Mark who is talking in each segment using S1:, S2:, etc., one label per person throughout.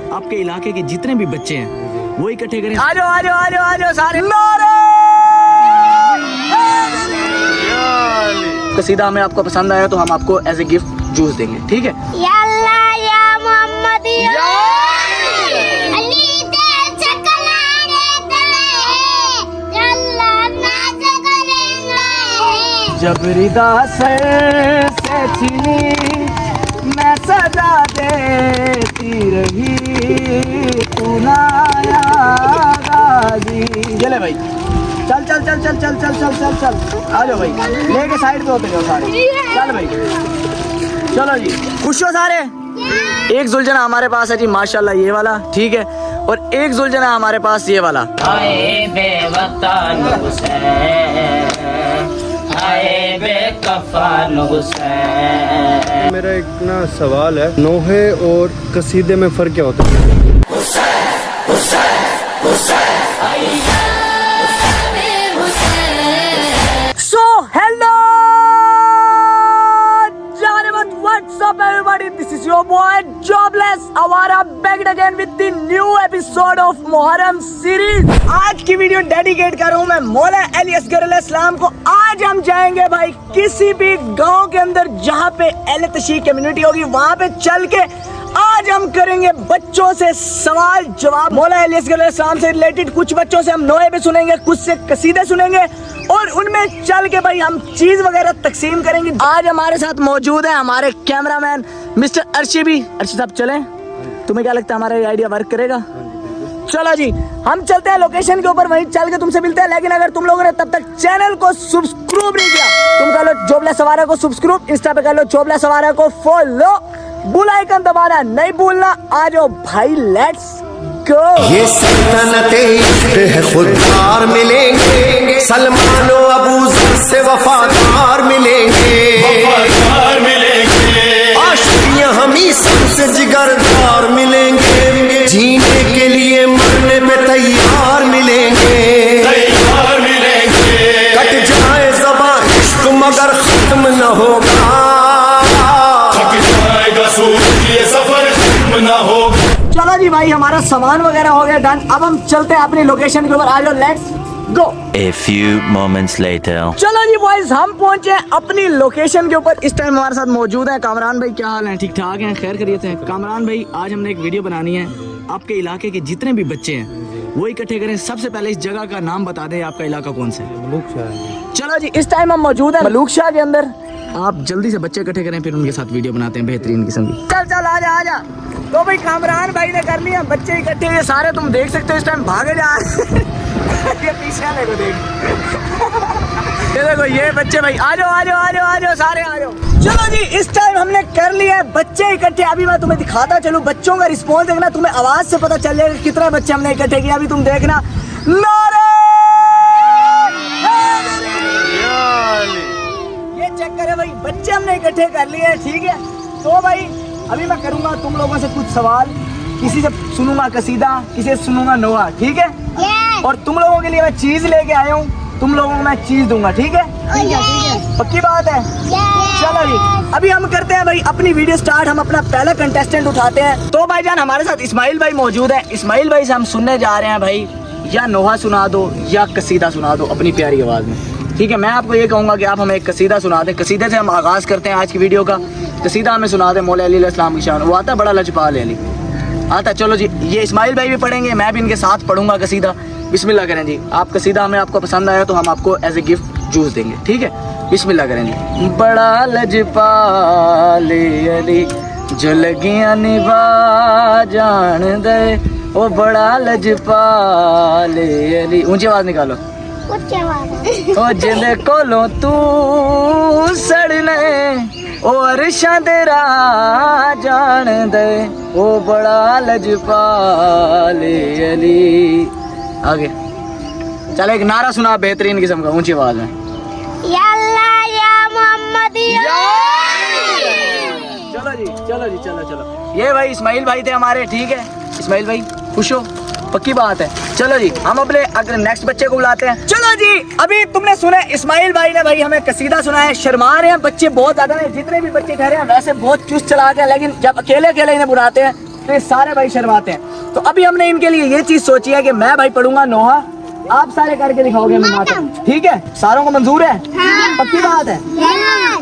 S1: आपके इलाके के जितने भी बच्चे हैं वो इकट्ठे करें।
S2: आ जाओ सारे।
S1: कसीदा हमें आपको पसंद आया तो हम आपको एज ए गिफ्ट जूस देंगे, ठीक है?
S3: या अल्लाह या मोहम्मद या अली दे चकलाने तले या अल्लाह नाज करेंगे।
S1: जब रिदा सर से छिनी मैं सजा देती रही तू ना आया गाजी। चले भाई, चल चल चल चल चल चल चल चल चल आ जाओ भाई, लेके साइड पे होते जाओ सारे। चल भाई चलो जी, खुश हो सारे। एक जुलजना हमारे पास है जी माशाल्लाह ये वाला, ठीक है, और एक जुलजना हमारे पास ये वाला।
S2: आए बेवतन हुसैन, आए बेकफन हुसैन।
S4: मेरा एक ना सवाल है, नोहे और कसीदे में फ़र्क क्या होता है?
S2: So hello, what's up everybody? This is your boy Jobless Awara back again with the new episode of Muharram series।
S1: आज की वीडियो डेडिकेट कर रहा हूँ मैं मौला अली असगर अलैहिस्सलाम को। आज हम जाएंगे भाई किसी भी गांव के अंदर जहाँ पे अहले तशरीह कम्युनिटी होगी, वहाँ पे चल के आज हम करेंगे बच्चों से सवाल जवाब। मौला अली असगर अलैहिस्सलाम से रिलेटेड कुछ बच्चों से हम नोए भी सुनेंगे, कुछ से कसीदे सुनेंगे और उनमें चल के भाई हम चीज वगैरह तकसीम करेंगे। आज हमारे साथ मौजूद है हमारे कैमरामैन मिस्टर अर्शी भी। अर्शी साहब चलें, तुम्हें क्या लगता है हमारा ये आइडिया वर्क करेगा? चलो जी, हम चलते हैं लोकेशन के ऊपर, वहीं चल के तुमसे मिलते हैं। लेकिन अगर तुम लोगों ने तब तक चैनल को सब्सक्राइब नहीं किया, तुम कर लो जोबलेस अवारा को सब्सक्राइब, इंस्टा पे कर लो जोबलेस अवारा को फॉलो, बेल आइकन दबाना नहीं भूलना। आ जाओ भाई, लेट्स गो।
S5: ये सल्तनते है खुददार मिलेंगे, सलमान और अबू ज़र से वफादार मिलेंगे, आशिकियां हमी सबसे जिगरदार मिलेंगे, जीने के लिए मरने पे तैयार मिलेंगे, कट जाए ज़बां इश्क मगर खत्म न होगा, थक जाएगा सूरज ये सफर खत्म न होगा।
S1: चलो जी भाई, हमारा सामान वगैरह हो गया डन। अब हम चलते हैं अपनी लोकेशन के ऊपर। आ जाओ, let's go.
S6: A few moments later.
S1: चलो जी बॉयज, हम पहुंचे अपनी लोकेशन के ऊपर। इस टाइम हमारे साथ मौजूद है कामरान भाई। क्या हाल है? ठीक ठाक हैं, खैर खैरियत है? कामरान भाई, आज हमने एक वीडियो बनानी है। आपके इलाके के जितने भी बच्चे हैं वो इकट्ठे करें। सबसे पहले इस जगह का नाम बता दें, आपका इलाका कौन सा है?
S4: मलूक शाह है।
S1: चलो जी, इस टाइम हम मौजूद है मलूक शाह के अंदर। आप जल्दी से बच्चे इकट्ठे करें, फिर उनके साथ वीडियो बनाते हैं बेहतरीन किस्म की। चल चल आ जा। तो भाई कामरान भाई ने कर लिया बच्चे इकट्ठे, ये सारे तुम देख सकते हो इस टाइम भागे जा रहे हैं। ये पीछे वाले को देख, ये देखो ये बच्चे भाई। आ जाओ सारे आ जाओ। चलो जी, इस टाइम हमने कर लिया बच्चे इकट्ठे। अभी मैं तुम्हें दिखाता चलूं, बच्चों का रिस्पॉन्स देखना, तुम्हें आवाज से पता चल जाएगा कितने बच्चे हमने इकट्ठे किए। अभी तुम देखना, नारे ये चक्कर है भाई, बच्चे हमने इकट्ठे कर लिए, ठीक है? तो भाई अभी मैं करूंगा तुम लोगों से कुछ सवाल, किसी से सुनूंगा कसीदा, किसी से सुनूंगा नोहा, ठीक है? और तुम लोगों के लिए मैं चीज लेके आया हूँ, तुम लोगों को मैं चीज दूंगा, ठीक है? पक्की बात है? चलो जी, अभी हम करते हैं भाई अपनी वीडियो स्टार्ट। हम अपना पहला कंटेस्टेंट उठाते हैं। तो भाईजान हमारे साथ इस्माइल भाई मौजूद है। इस्माइल भाई से हम सुनने जा रहे हैं भाई, या नोहा सुना दो या कसीदा सुना दो अपनी प्यारी आवाज में, ठीक है? मैं आपको ये कहूँगा कि आप हमें एक कसीदा सुना दें। कसीदे से हम आगाज करते हैं आज की वीडियो का। कसीदा हमें सुना दें मौला अली अलैहिस्सलाम की शान। वो आता बड़ा लजपाल है अली, आता। चलो जी, ये इस्माइल भाई भी पढ़ेंगे, मैं भी इनके साथ पढ़ूंगा कसीदा। बिस्मिल्लाह करें जी। आप कसीदा हमें आपको पसंद आया तो हम आपको एज ए गिफ्ट जूस देंगे, ठीक है? बिस्मिल्लाह करें जी। बड़ा लजपाल अली जो लगियां निभा जान दे, ओ बड़ा लजपाल अली। ऊंची आवाज निकालो। ओ जिंदे कोलों तू सड़ने ओ अरशां दे राह जान दे, ओ बड़ा लजपाल अली। आगे चल, एक नारा सुना बेहतरीन किस्म का, ऊंची आवाज में।
S3: या अल्लाह या मोहम्मद या।
S1: चलो जी, चलो। ये भाई इस्माइल भाई थे हमारे, ठीक है? इस्माइल भाई खुश हो? पक्की बात है? चलो जी हम अपने अगले नेक्स्ट बच्चे को बुलाते हैं। चलो जी अभी तुमने सुना इस्माइल भाई ने भाई हमें कसीदा सुनाया। शर्मा रहे हैं बच्चे बहुत ज्यादा हैं, जितने भी बच्चे ठहरे हैं वैसे बहुत चुस्त चलाते हैं, लेकिन जब अकेले अकेले इन्हें बुलाते हैं तो ये सारे भाई शर्माते हैं। तो अभी हमने इनके लिए ये चीज सोची है कि मैं भाई पढ़ूंगा नोहा, आप सारे करके दिखाओगे हमें मातम, ठीक है? सारों को मंजूर है? पक्की बात है?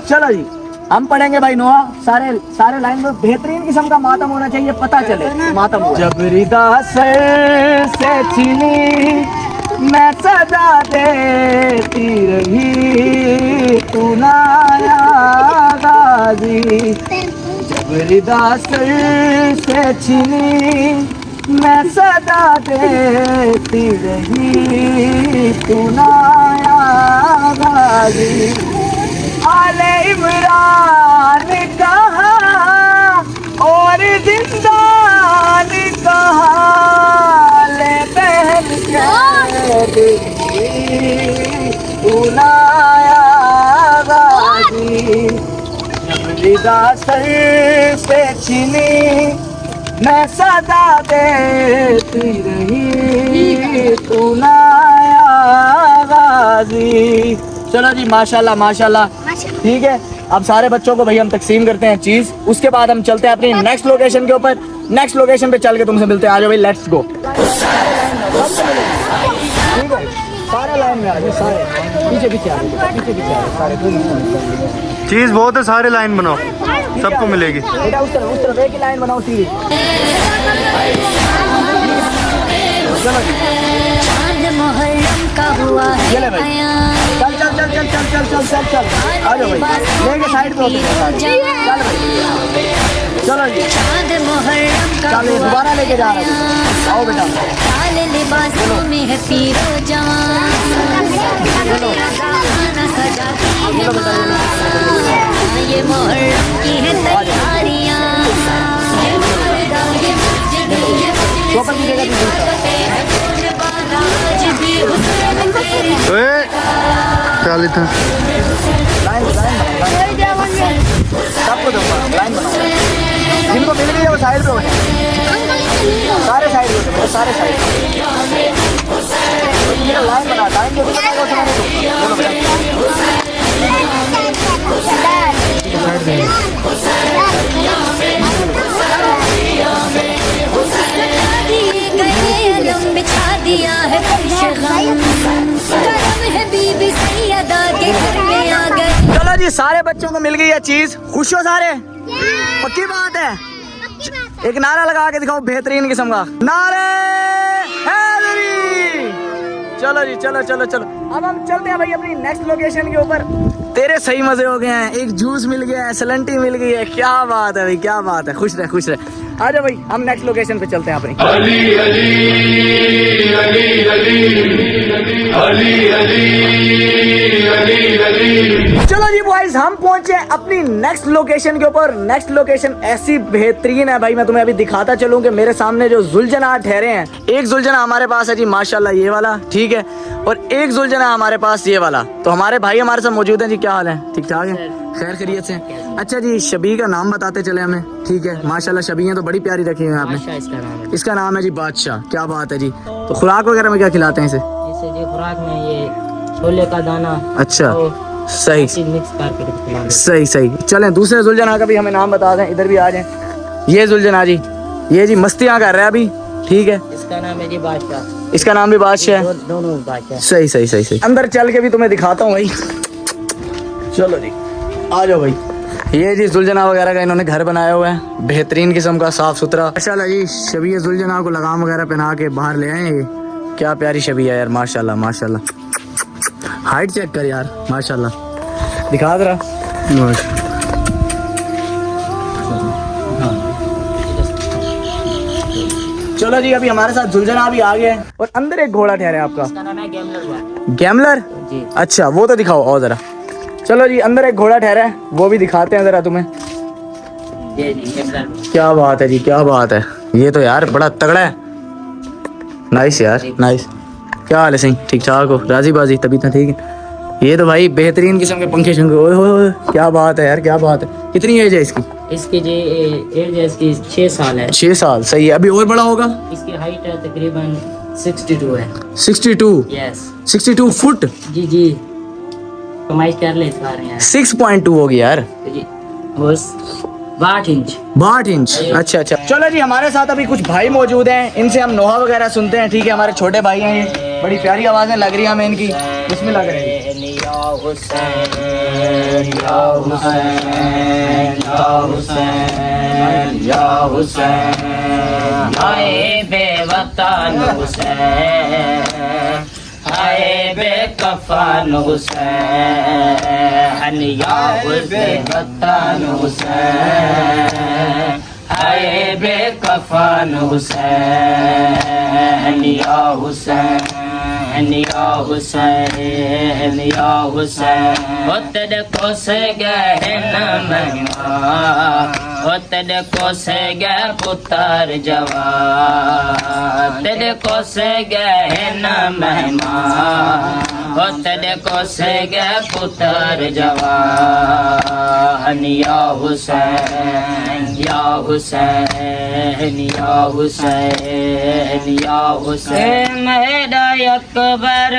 S1: चलो जी हम पढ़ेंगे भाई नोहा, सारे लाइन में बेहतरीन किस्म का मातम होना चाहिए, पता चले मातम हो। जब रिदा सर से छिनी मैं सदा देती रही तू ना आया गाजी, जब रिदा सर से छिनी मैं सदा देती रही तू ना आया गाजी, आले इमरान कहा और जिंदान कहा ले बहन कह दी तू ना आया गाजी, जब रिदा सर से छिनी मैं सदा देती रही तू ना आया गाजी। चलो जी माशाल्लाह माशाल्लाह, ठीक है। अब सारे बच्चों को भाई हम तकसीम करते हैं चीज, उसके बाद हम चलते हैं अपनी नेक्स्ट लोकेशन के ऊपर। नेक्स्ट लोकेशन पे चल के तुमसे मिलते हैं। आ जाओ भाई, लेट्स गो। ठीक है, सारे लाइन में आ जाओ, सारे पीछे पीछे आ जाओ, पीछे पीछे आ जाओ सारे।
S4: चीज बहुत है, सारे लाइन बनाओ, सबको मिलेगी।
S1: बेटा उस तरफ एक ही लाइन बनाओ सीधी। चले भाई, चल चल चल चल चल चल चल चल चल आ जाओ भाई, लेके साइड पे होते हैं सारे। चल भाई चलो जी, चल ये दोबारा लेके जा रहा हूँ, आओ बेटा।
S7: लिबासों में है पीरो जवान, ये मुहर्रम की है तैयारियां,
S4: क्या लेते हैं?
S1: सबको दो लाइन बनाओ, जिनको मिल गई है वो साइड पे हो जाए, सारे साइड पे हो, सारे साइड लाइन बना, लाइन जो बिछा दिया है चलो जी सारे बच्चों को मिल गई है चीज, खुश हो सारे? पक्की बात है? एक नारा लगा के दिखाओ बेहतरीन किस्म का, नारे हैदरी। चलो जी चलो चलो चलो, अब हम चलते हैं भाई अपनी नेक्स्ट लोकेशन के ऊपर। तेरे सही मजे हो गए हैं, एक जूस मिल गया है, सलंटी मिल गई है, क्या बात है भाई, क्या बात है। खुश रहे खुश रहे। आ जाओ भाई हम नेक्स्ट लोकेशन पे चलते हैं अपनी।
S5: अली अली अली अली अली अली अली अली।
S1: चलो जी बॉयज हम पहुंचे अपनी नेक्स्ट लोकेशन के ऊपर। नेक्स्ट लोकेशन ऐसी बेहतरीन है भाई, मैं तुम्हें अभी दिखाता चलूं कि मेरे सामने जो जुलजना ठहरे हैं, एक जुलजना हमारे पास है जी माशाल्लाह ये वाला, ठीक है, और एक जुलजना हमारे पास ये वाला। तो हमारे भाई हमारे साथ मौजूद हैं जी, क्या हाल है? ठीक ठाक है, खैर खैरियत से? अच्छा जी शबी का नाम बताते चले हमें, ठीक है? माशाल्लाह शबीयाँ तो बड़ी प्यारी रखी हुई हैं आपने। इसका नाम है जी बादशाह, क्या बात है जी। तो खुराक वगैरह में क्या खिलाते हैं इसे?
S2: जी खुराक में ये छोले का दाना,
S1: अच्छा सही
S2: मिक्स करके
S1: सही सही। चलें दूसरे जुलजना का भी हमें नाम बता दें, इधर भी आ जाएं। ये जुलजना जी, ये जी मस्तियाँ कर रहा है अभी, ठीक है?
S2: इसका नाम है जी बादशाह,
S1: इसका नाम भी बादशाह है,
S2: दोनों बादशाह।
S1: सही सही सही सही। अंदर चल के भी तुम्हें दिखाता हूँ भाई, चलो जी आ जाओ भाई। ये जी जुलजना वगैरह का इन्होंने घर बनाया हुआ है, बेहतरीन किस्म का, साफ सुथरा। माशाल्लाह जी शबी जुलजना को लगाम वगैरह पहना के बाहर ले आए, ये क्या प्यारी शबी है यार, माशाल्लाह माशाल्लाह। हाइट चेक कर यार, माशाल्लाह दिखा दे रहा। चलो जी अभी हमारे साथ जुलजना भी आ गया है, और अंदर एक घोड़ा ठहरा है आपका,
S2: इसका नाम है गैमलर।
S1: गैमलर
S2: जी।
S1: अच्छा वो तो दिखाओ और जरा। चलो जी अंदर एक घोड़ा ठहरा है, वो भी दिखाते हैं जरा तुम्हें।
S2: ये जी गैमलर।
S1: क्या बात है जी, क्या बात है, ये तो यार बड़ा तगड़ा है। नाइस यार नाइस। क्या हाल है सिंह, ठीक ठाक हो? राजी बाजी, तबीयत ठीक है? ये तो भाई बेहतरीन किस्म के पंखे शंखे, ओए होए क्या बात है यार, क्या बात है। कितनी एज है इसकी?
S2: इसकी जी एज है इसकी 6 साल है।
S1: 6 साल, सही है। अभी और बड़ा होगा?
S2: इसकी हाइट है तकरीबन 62 है
S1: 62
S2: यस
S1: 62 फुट
S2: जी जी कमाई कर ले इस बार यार
S1: 6.2 होगी यार,
S2: जी बस 62 इंच
S1: 62 इंच। अच्छा अच्छा, चलो जी हमारे साथ अभी कुछ भाई मौजूद हैं, इनसे हम नोहा वगैरह सुनते हैं। ठीक है, हमारे छोटे भाई हैं ये, बड़ी प्यारी आवाज़ें लग रही हैं हमें इनकी। इसमें लग रही है
S2: या हुसैन या हुसैन या हुसैन या हुसैन हाय बेवतन हुसैन हाय बेकफन हुसैन या बेवतन हुसैन हाय बेकफन हुसैन या हुसैन या हुसैन या हुसैन ओ तेरे को से गहना महिमा ओ तेरे को से गए पुत्र जवान तेरे को से गहना महिमा ओ तेरे को से गए पुत्र जवान या हुसैन या हुसैन या हुसैन या हुसैन मेरा अकबर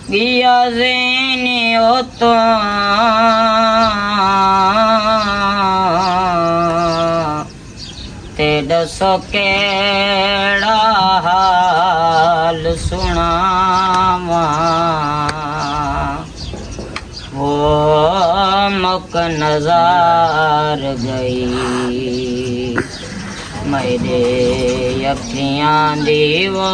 S2: गिया ज़ीनी हो तो तेरा सो केड़ा हाल सुनावा वो मुक नज़ार गई मेरे अखियां दीवा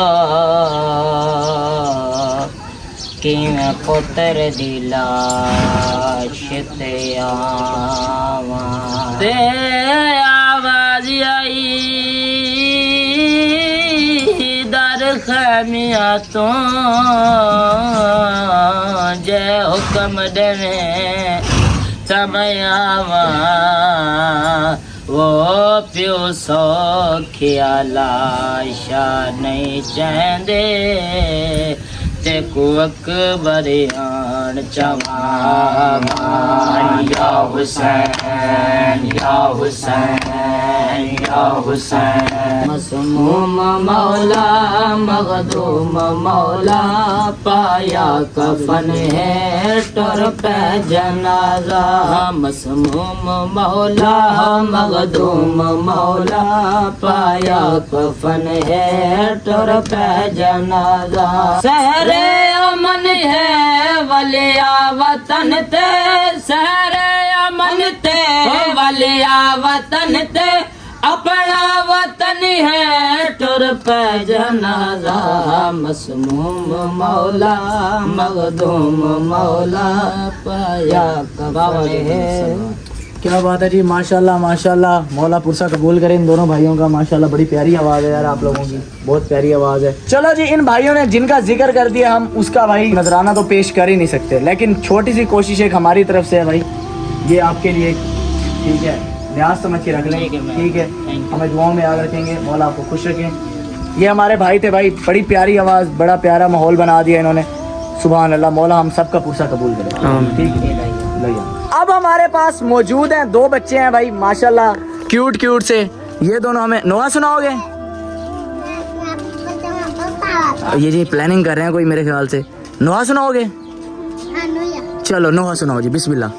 S2: कि मैं पुत्र दिलाश ते आवा ते आवाज आई दर खैमिया तो जय हुक्म देने समय आवा वो प्यो सौ ख्याला शाह नहीं चाहते ते को अकबर आन चवा या हुसैन या हुसैन या हुसैन मसमूम मौला मगदूम मौला पाया कफन है टुर पे जनाजा मसमूम मौला मगदूम मौला पाया कफन है टुर पे जनाजा सहरे अमन है वलिया वतन ते सहरे अमन ते वलिया वतन ते अपना वतन है टुर पे जनाजा मसमूम मौला मगदूम मौला पाया कफन है। क्या बात है जी, माशाल्लाह माशाल्लाह, मौला पुरसा कबूल करें इन दोनों भाइयों का। माशाल्लाह बड़ी प्यारी आवाज़ है यार आप लोगों की, बहुत प्यारी आवाज़ है। चलो जी, इन भाइयों ने जिनका जिक्र कर दिया, हम उसका भाई नजराना तो पेश कर ही नहीं सकते, लेकिन छोटी सी कोशिश एक हमारी तरफ से है भाई, ये आपके लिए। ठीक है, न्याज समझ के रख लें, ठीक है, हमें दुआओं में याद रखेंगे, मौला आपको खुश रखें। ये हमारे भाई थे भाई, बड़ी प्यारी आवाज़, बड़ा प्यारा माहौल बना दिया इन्होंने। सुभान अल्लाह, मौला हम सबका पुरसा कबूल करें। ठीक है, अब हमारे पास मौजूद हैं दो बच्चे हैं भाई माशाल्लाह, क्यूट क्यूट से। ये दोनों हमें नोहा सुनाओगे? ये जी प्लानिंग कर रहे हैं कोई मेरे ख्याल से। नोहा सुनाओगे? चलो नोहा सुनाओ जी, बिस्मिल्लाह।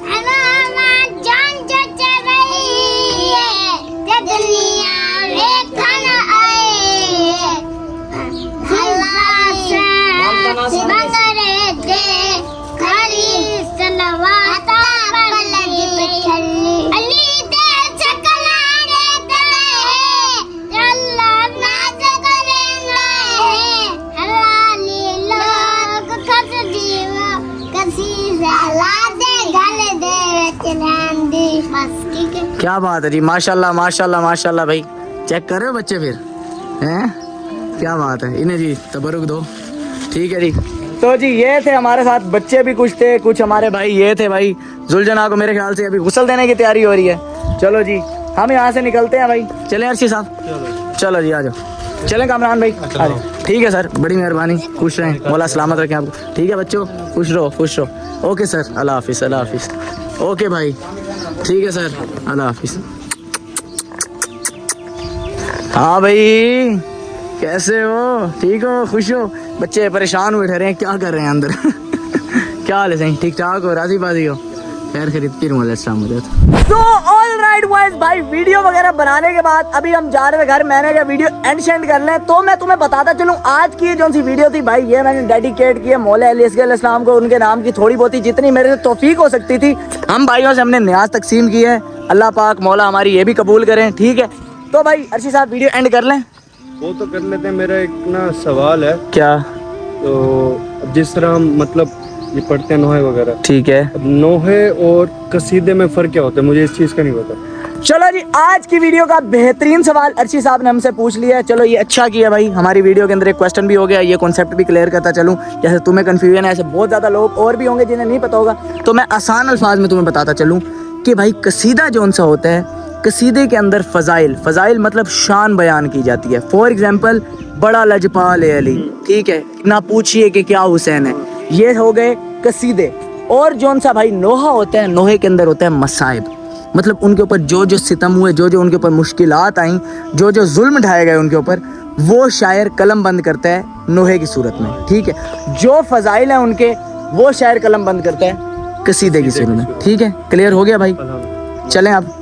S2: क्या बात है जी, माशाल्लाह माशाल्लाह माशाल्लाह भाई। चेक कर रहे हो बच्चे फिर हैं? क्या बात है, इन्हें जी तबरुक दो। ठीक है जी, तो जी ये थे हमारे साथ बच्चे भी कुछ थे, कुछ हमारे भाई ये थे भाई। जुलजना को मेरे ख्याल से अभी गुस्ल देने की तैयारी हो रही है। चलो जी हम यहाँ से निकलते हैं भाई, चलें अर्शी साहब? चलो जी आ जाओ, चलें कामरान भाई। ठीक है सर, बड़ी मेहरबानी, खुश रहें, मौला सलामत रखें आपको। ठीक है बच्चों, खुश रहो खुश रहो। ओके सर, अल्लाह हाफिज़ अल्लाह हाफिज़। ओके भाई, ठीक है सर, अल्लाह हाफिज़।
S1: हाँ भाई, कैसे हो? ठीक हो? खुश हो? बच्चे परेशान हुए ठहरे हैं, क्या कर रहे हैं अंदर? क्या हाल है? सही ठीक ठाक हो? राजी बाजी हो? खैर खरीद फिर तो ऑल राइट बॉयज भाई, वीडियो वगैरह बनाने के बाद अभी हम जा रहे हैं घर। मैंने क्या वीडियो एंड कर लें, तो मैं तुम्हें बताता चलूं आज की जो सी वीडियो थी भाई, ये मैंने डेडिकेट की है मौला अली असगर इस्लाम को, उनके नाम की थोड़ी बहुत ही जितनी मेरे से तौफीक हो सकती थी हम भाइयों से हमने न्याज तकसीम की है। अल्लाह पाक मौला हमारी ये भी कबूल करें, ठीक है? तो भाई अर्शी साहब वीडियो एंड कर लें?
S4: वो तो कर लेते हैं। मेरा एक ना सवाल है।
S1: क्या?
S4: तो अब जिस तरह हम मतलब ये पढ़ते हैं नोहे वगैरह,
S1: ठीक है,
S4: अब नोहे और कसीदे में फ़र्क क्या होता है? मुझे इस चीज़ का नहीं पता।
S1: चलो जी, आज की वीडियो का बेहतरीन सवाल अर्शी साहब ने हमसे पूछ लिया है। चलो ये अच्छा किया भाई, हमारी वीडियो के अंदर एक क्वेश्चन भी हो गया, ये कॉन्सेप्ट भी क्लियर करता चलूं। जैसे तुम्हें कंफ्यूजन है, ऐसे बहुत ज़्यादा लोग और भी होंगे जिन्हें नहीं पता होगा, तो मैं आसान अल्फाज में तुम्हें बताता चलूँ कि भाई कसीदा जौन सा होता है, कसीदे के अंदर फ़ज़ाइल मतलब शान बयान की जाती है। फॉर एग्जाम्पल, बड़ा लजपाल है अली, ठीक है, ना पूछिए कि क्या हुसैन है, ये हो गए कसीदे। और जौन सा भाई नोहा होता है, नोहे के अंदर होता है मसाइब, मतलब उनके ऊपर जो जो सितम हुए, जो जो उनके ऊपर मुश्किलात आई, जो जो जुल्म ढाए गए उनके ऊपर, वो शायर कलम बंद करता है नोहे की सूरत में, ठीक है? जो फ़ज़ाइल हैं उनके, वो शायर कलम बंद करता है कसीदे की सूरत में, ठीक है? क्लियर हो गया भाई? चलें अब।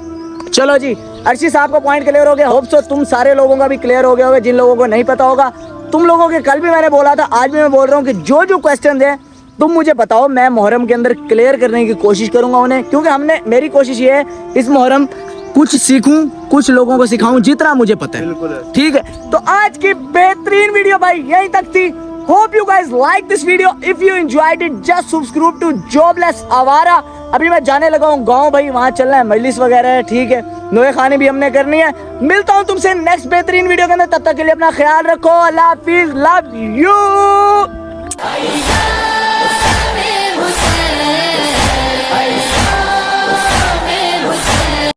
S1: चलो जी, अर्शी साहब का पॉइंट क्लियर हो गया। होप सो तुम सारे लोगों का भी क्लियर हो गया होगा। जिन लोगों को नहीं पता होगा, तुम लोगों के कल भी मैंने बोला था, आज भी मैं बोल रहा हूँ कि जो जो क्वेश्चन है तुम मुझे बताओ, मैं मुहर्रम के अंदर क्लियर करने की कोशिश करूंगा उन्हें, क्योंकि मेरी कोशिश ये है इस मुहर्रम कुछ सीखूं, कुछ लोगों को सिखाऊं जितना मुझे पता है, ठीक है? तो आज की बेहतरीन वीडियो भाई यहीं तक थी। Hope you guys like this video. If you enjoyed it, just subscribe to Jobless Awara. अभी मैं जाने लगा हूँ गाँव भाई, वहाँ चलना है, मजलिस वगैरह है, ठीक है? नोए खाने भी हमने करनी है। मिलता हूँ तुमसे नेक्स्ट बेहतरीन वीडियो के अंदर, तब तक के लिए अपना ख्याल रखो। अल्लाह हाफिज, लव यू।